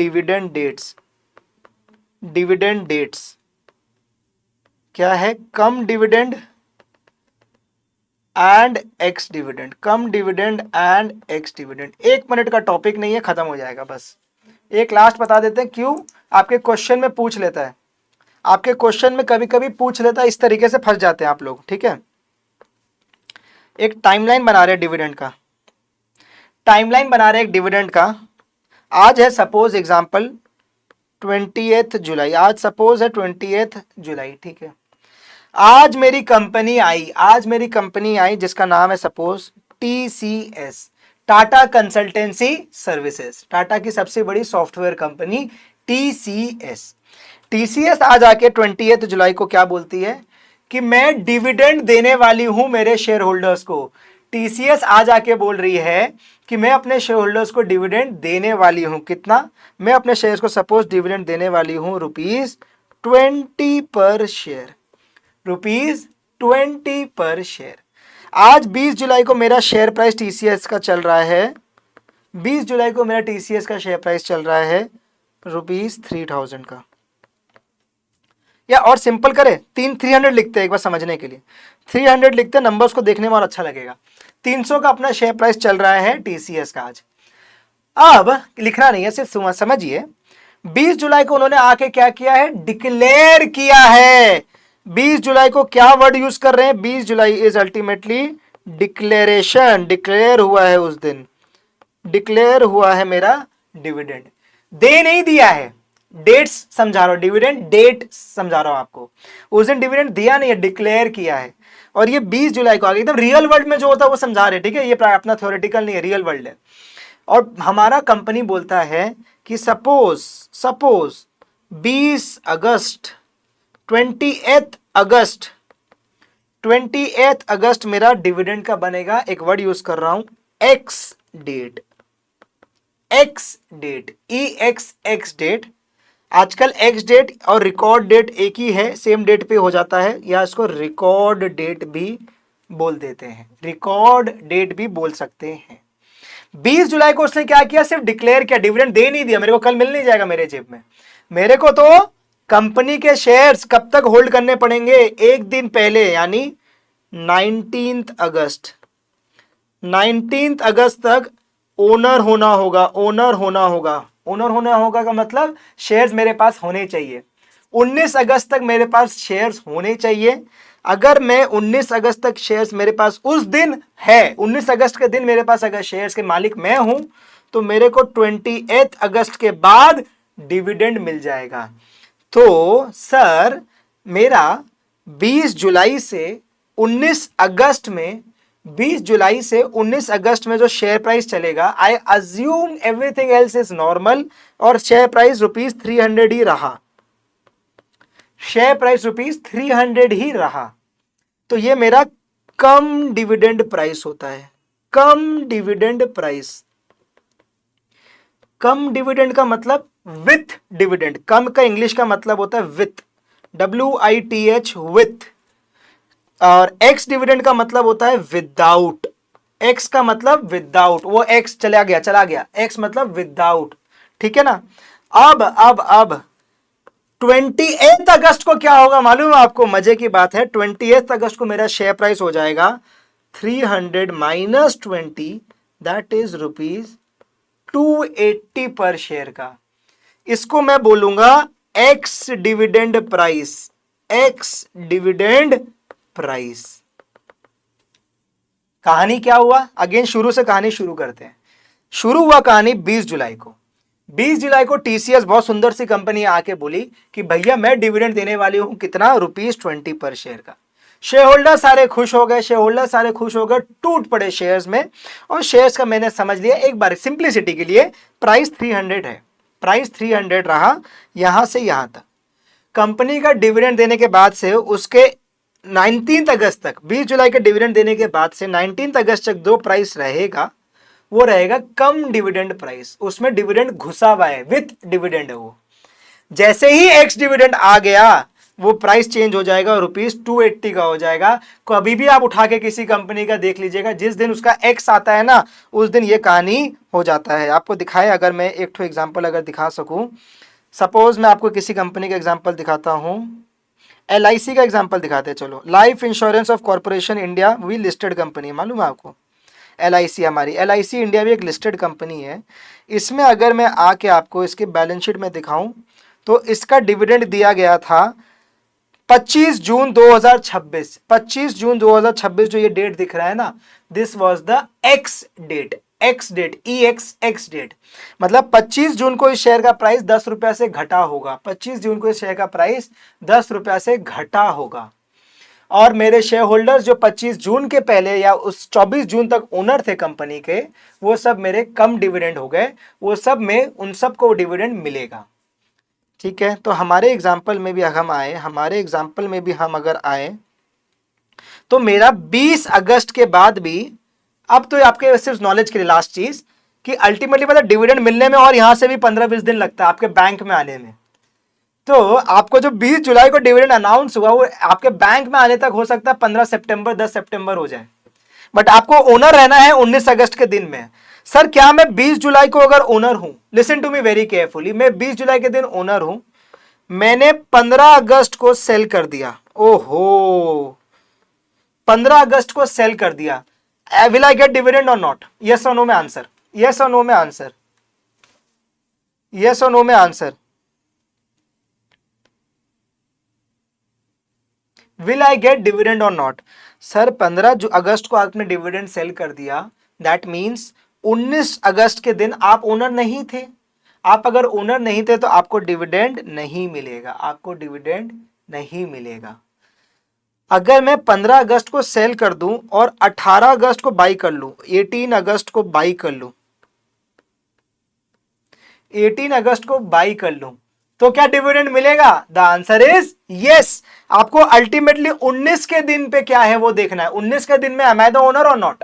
Dividend dates, dividend dates क्या है? Cum dividend and ex dividend, cum dividend and ex dividend. 1 minute का topic नहीं है, खत्म हो जाएगा। बस एक लास्ट बता देते हैं, क्यों आपके क्वेश्चन में पूछ लेता है, आपके क्वेश्चन में कभी कभी पूछ लेता है, इस तरीके से फंस जाते हैं आप लोग, ठीक है। एक टाइमलाइन बना रहे हैं डिविडेंड का, टाइमलाइन बना रहे हैं एक डिविडेंड का। आज है सपोज एग्जांपल 28 जुलाई, आज सपोज है 28 जुलाई, ठीक है। आज मेरी कंपनी आई, आज मेरी कंपनी आई जिसका नाम है suppose TCS, Tata consultancy services, Tata की सबसे बड़ी सॉफ्टवेयर कंपनी TCS। TCS आज आके 28 जुलाई को क्या बोलती है कि मैं डिविडेंड देने वाली हूं मेरे शेयर होल्डर्स को। TCS आज आके बोल रही है कि मैं अपने शेयर होल्डर्स को डिविडेंड देने वाली हूं। कितना? मैं अपने शेयर्स को सपोज डिविडेंड देने वाली हूं ₹20 पर शेयर, ₹20 पर शेयर। आज 20 जुलाई को मेरा शेयर प्राइस TCS का चल रहा है, 20 जुलाई को मेरा TCS का शेयर प्राइस चल रहा है ₹3000 का। या और सिंपल करें, 300 लिखते हैं एक बार समझने के लिए, 300 लिखते हैं, नंबर्स को देखने में और अच्छा लगेगा। 300 का अपना शेयर प्राइस चल रहा है TCS का आज। अब लिखना नहीं है, सिर्फ समझिए। 20 जुलाई को उन्होंने आके क्या किया है? डिक्लेयर किया है। 20 जुलाई को क्या वर्ड यूज कर रहे हैं? 20 जुलाई इज अल्टीमेटली डिक्लेरेशन, डिक्लेयर हुआ है उस दिन, डिक्लेयर हुआ है मेरा डिविडेंड। दे नहीं दिया है, डेट्स समझा रहा हूं, डिविडेंड डेट समझा रहा हूं आपको। उस दिन डिविडेंड दिया नहीं है, डिक्लेयर किया है। और ये 20 जुलाई को आ गया, एकदम रियल वर्ल्ड में जो होता है वो समझा रहे हैं, ठीक है। ये अपना थ्योरेटिकल नहीं है, रियल वर्ल्ड है। और हमारा कंपनी बोलता है कि सपोज 20 अगस्त, 28 अगस्त मेरा डिविडेंड का बनेगा। एक वर्ड यूज कर रहा हूं, ex date, ex date, EX date. आजकल एक्स डेट और रिकॉर्ड डेट एक ही है, सेम डेट पे हो जाता है, या इसको रिकॉर्ड डेट भी बोल देते हैं, रिकॉर्ड डेट भी बोल सकते हैं। 20 जुलाई को उसने क्या किया? सिर्फ डिक्लेयर किया, डिविडेंड दे नहीं दिया। मेरे को कल मिल नहीं जाएगा मेरे जेब में, मेरे को तो कंपनी के शेयर्स कब तक होल्ड करने पड़ेंगे? एक दिन पहले, यानी 19 अगस्त, 19 अगस्त तक ओनर होना होगा, ओनर होना होगा। ओनर होना होगा का मतलब शेयर्स मेरे पास होने चाहिए। 19 अगस्त तक मेरे पास शेयर्स होने चाहिए। अगर मैं 19 अगस्त तक शेयर्स मेरे पास उस दिन है, 19 अगस्त के दिन मेरे पास अगर शेयर्स के मालिक मैं हूं, तो मेरे को 28 अगस्त के बाद डिविडेंड मिल जाएगा। तो सर मेरा 20 जुलाई से 19 अगस्त में, 20 जुलाई से 19 अगस्त में जो शेयर प्राइस चलेगा, I assume everything else is normal, और शेयर प्राइस ₹300 ही रहा, शेयर प्राइस ₹300 ही रहा, तो ये मेरा कम डिविडेंड प्राइस होता है। कम डिविडेंड प्राइस, कम डिविडेंड का मतलब विथ डिविडेंड। कम का इंग्लिश का मतलब होता है विथ, WITH, विथ। और एक्स डिविडेंड का मतलब होता है विदाउट, एक्स का मतलब विदाउट, वो एक्स चला गया, एक्स मतलब विदाउट, ठीक है ना। अब 28 अगस्त को क्या होगा मालूम है आपको? मजे की बात है, 28 अगस्त को मेरा शेयर प्राइस हो जाएगा 300 माइनस 20, दैट इज ₹280 पर शेयर का। इसको मैं बोलूंगा x dividend price, x dividend price. कहानी क्या हुआ? अगेन शुरू से कहानी शुरू करते हैं। शुरू हुआ कहानी 20 जुलाई को। 20 जुलाई को TCS बहुत सुंदर सी कंपनी आके बोली कि भैया मैं डिविडेंड देने वाली हूं, कितना? ₹20 पर शेयर का। शेयर होल्डर सारे खुश हो गए, शेयर होल्डर सारे खुश हो गए, टूट पड़े शेयर्स में। और शेयर्स का मैंने समझ लिया एक बार सिंप्लिसिटी के लिए, प्राइस 300 है, प्राइस 300 रहा यहां से यहां तक। कंपनी का डिविडेंड देने के बाद से उसके 19 अगस्त तक, 20 जुलाई के डिविडेंड देने के बाद से 19 अगस्त तक जो प्राइस रहेगा वो रहेगा कम डिविडेंड प्राइस। उसमें डिविडेंड घुसा हुआ है, विथ डिविडेंड है वो। जैसे ही एक्स डिविडेंड आ गया वो प्राइस चेंज हो जाएगा और ₹280 का हो जाएगा। कभी भी आप उठा के किसी कंपनी का देख लीजिएगा, जिस दिन उसका एक्स आता है ना उस दिन ये कहानी हो जाता है। आपको दिखाए, अगर मैं एक ठो एग्जांपल अगर दिखा सकूं, सपोज मैं आपको किसी कंपनी का एग्जांपल दिखाता हूं, LIC का एग्जांपल दिखाते हैं। चलो, life insurance of corporation India, भी लिस्टेड कंपनी है, मालूम है आपको। LIC, हमारी LIC इंडिया भी एक लिस्टेड कंपनी है। इसमें अगर मैं आके आपको इसके बैलेंस शीट में दिखाऊं तो इसका डिविडेंड दिया गया था 25 जून 2026। 25 जून 2026 जो ये डेट दिख रहा है ना, this was the ex date, ex date, EXX date. मतलब 25 जून को इस शेयर का प्राइस 10 रुपया से घटा होगा। 25 जून को इस शेयर का प्राइस 10 रुपया से घटा होगा। और मेरे शेयर होल्डर्स जो 25 जून के पहले या उस 24 जून तक ओनर थे कंपनी के, वो सब मेरे कम डिविडेंड हो गए। वो सब में उन सबको डिविडेंड मिलेगा। ठीक है, तो हमारे एग्जाम्पल में भी हम आए, हमारे एग्जाम्पल में भी हम अगर आए तो मेरा 20 अगस्त के बाद भी, अब तो आपके सिर्फ नॉलेज के लिए लास्ट चीज कि अल्टीमेटली मतलब डिविडेंड मिलने में और यहां से भी 15-20 दिन लगता है आपके बैंक में आने में। तो आपको जो 20 जुलाई को डिविडेंड अनाउंस हुआ वो आपके बैंक में आने तक हो सकता है 15 सितंबर 10 सितंबर हो जाए, बट आपको ओनर रहना है 19 अगस्त के दिन में। सर क्या मैं 20 जुलाई को अगर ओनर हूं, listen to me very carefully, मैं 20 जुलाई के दिन ओनर हूं, मैंने 15 अगस्त को सेल कर दिया, ओहो 15 अगस्त को सेल कर दिया, विल आई गेट डिविडेंड और नॉट? यस और नो में आंसर, यस और नो में आंसर, यस और नो में answer. Will I get dividend और नॉट? सर 15 अगस्त को आपने डिविडेंड सेल कर दिया, दैट मीन्स 19 अगस्त के दिन आप ओनर नहीं थे। आप अगर ओनर नहीं थे तो आपको डिविडेंड नहीं मिलेगा, आपको डिविडेंड नहीं मिलेगा। अगर मैं 15 अगस्त को सेल कर दूं और 18 अगस्त को बाई कर लूं, 18 अगस्त को बाई कर लूं, 18 अगस्त को बाई कर लूं, तो क्या डिविडेंड मिलेगा? The answer is yes. आपको अल्टीमेटली 19 के दिन पे क्या है वो देखना है। 19 के दिन में एम आई द ओनर और नॉट?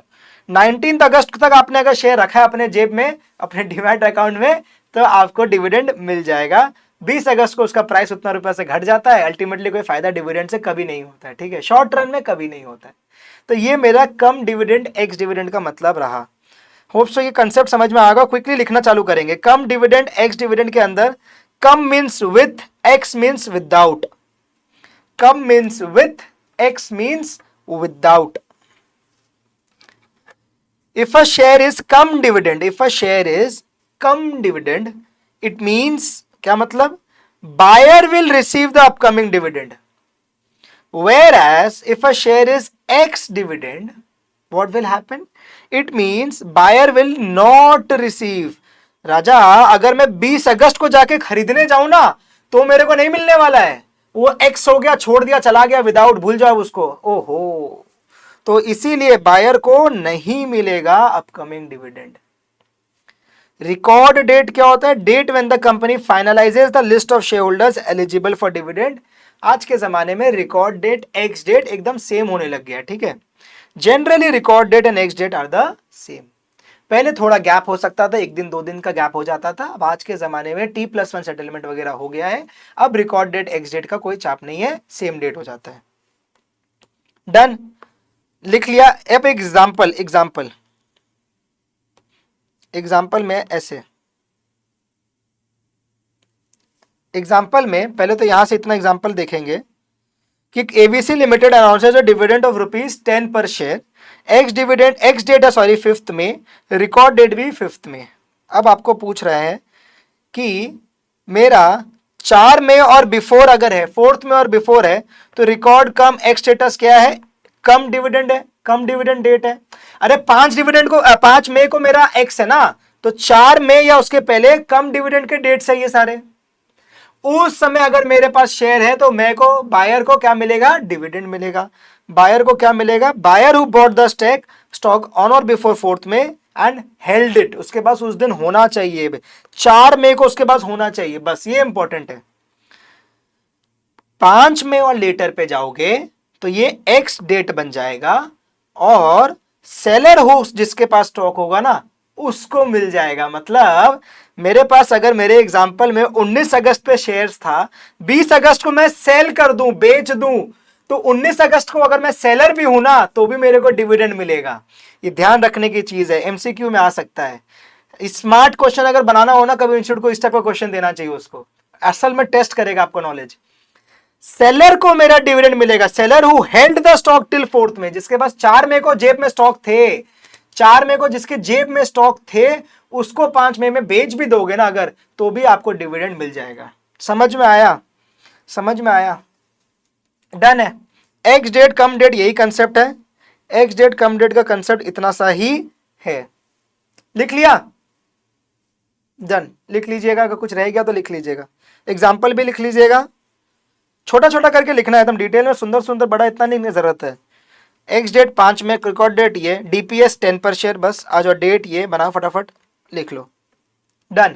19 अगस्त तक आपने अगर शेयर रखा है अपने जेब में, अपने डीमैट अकाउंट में, तो आपको डिविडेंड मिल जाएगा। 20 अगस्त को उसका प्राइस उतना रुपया से घट जाता है। अल्टीमेटली कोई फायदा डिविडेंड से कभी नहीं होता है, ठीक है, शॉर्ट रन में कभी नहीं होता है। तो ये मेरा कम डिविडेंड एक्स डिविडेंड का मतलब रहा। होप सो ये कंसेप्ट समझ में आएगा। क्विकली लिखना चालू करेंगे। कम डिविडेंड एक्स डिविडेंड के अंदर cum means with, ex means without. Cum means with, ex means without. If a share is cum dividend, if a share is cum dividend, it means क्या मतलब? Buyer will receive the upcoming dividend. Whereas if a share is X dividend, what will happen? It means buyer will not receive. राजा, अगर मैं 20 अगस्त को जाके खरीदने जाऊं ना तो मेरे को नहीं मिलने वाला है। वो X हो गया, छोड़ दिया, चला गया विदाउट, भूल जाओ उसको। ओहो, तो इसीलिए बायर को नहीं मिलेगा अपकमिंग डिविडेंड। रिकॉर्ड डेट क्या होता है? Date when the company finalises the list of share holders eligible for dividend. आज के जमाने में रिकॉर्ड डेट एक्स डेट एकदम सेम होने लग गया, ठीक है। Generally record date and ex date are the same. पहले थोड़ा गैप हो सकता था, 1 दिन 2 दिन का गैप हो जाता था। अब आज के जमाने में T+1 सेटलमेंट वगैरह हो गया है। अब रिकॉर्ड डेट एक्स डेट का कोई चाप नहीं है, सेम डेट हो जाता है। डन, लिख लिया। अब एग्जाम्पल, एग्जाम्पल में ऐसे, एग्जाम्पल में पहले तो यहां से इतना एग्जाम्पल देखेंगे कि ABC limited announces a dividend of ₹10 per share. Ex dividend, ex date है सॉरी 5th में, रिकॉर्ड डेट भी 5th में। अब आपको पूछ रहे हैं कि मेरा 4 में और बिफोर अगर है, 4th में और बिफोर है, तो रिकॉर्ड कम एक्स स्टेटस क्या है? कम डिविडेंड है, कम डिविडेंड डेट है। अरे 5 मई को मेरा एक्स है ना, तो 4 मई या उसके पहले कम डिविडेंड के डेट्स है ये सारे। उस समय अगर मेरे पास शेयर है तो मैं को, बायर को क्या मिलेगा? डिविडेंड मिलेगा। बायर को क्या मिलेगा? Buyer who bought the stock on और बिफोर 4th में एंड हेल्ड इट, उसके पास उस दिन होना चाहिए, 4 मई को उसके पास होना चाहिए, बस ये इंपॉर्टेंट है। 5 मई और लेटर पे जाओगे तो ये एक्स डेट बन जाएगा और सेलर हो जिसके पास स्टॉक होगा ना उसको मिल जाएगा। मतलब मेरे पास अगर मेरे एग्जाम्पल में 19 अगस्त पे शेयर्स था, 20 अगस्त को मैं सेल कर दूं, बेच दूं, तो 19 अगस्त को अगर मैं सेलर भी हूं ना तो भी मेरे को डिविडेंड मिलेगा। ये ध्यान रखने की चीज है, एमसीक्यू में आ सकता है। स्मार्ट क्वेश्चन अगर बनाना हो ना कभी इंस्टीट्यूट को, इस टाइप का क्वेश्चन देना चाहिए उसको, असल में टेस्ट करेगा आपको नॉलेज। सेलर को मेरा डिविडेंड मिलेगा, seller who held the stock till 4th में, जिसके पास 4 मई को जेब में स्टॉक थे, 4 मई को जिसके जेब में स्टॉक थे उसको 5 मई में बेच भी दोगे ना अगर, तो भी आपको डिविडेंड मिल जाएगा। समझ में आया? समझ में आया? डन है। एक्स डेट कम डेट यही कंसेप्ट है, एक्स डेट कम डेट का कंसेप्ट इतना सा ही है। लिख लिया? डन। लिख लीजिएगा, अगर कुछ रह गया तो लिख लीजिएगा, एग्जाम्पल भी लिख लीजिएगा, छोटा छोटा करके लिखना है, एकदम डिटेल में सुंदर सुंदर बड़ा इतना नहीं जरूरत है। एक्स डेट 5 में, रिकॉर्ड डेट ये, डीपीएस 10 पर शेयर, बस आज और डेट ये बनाओ फटाफट लिख लो। डन।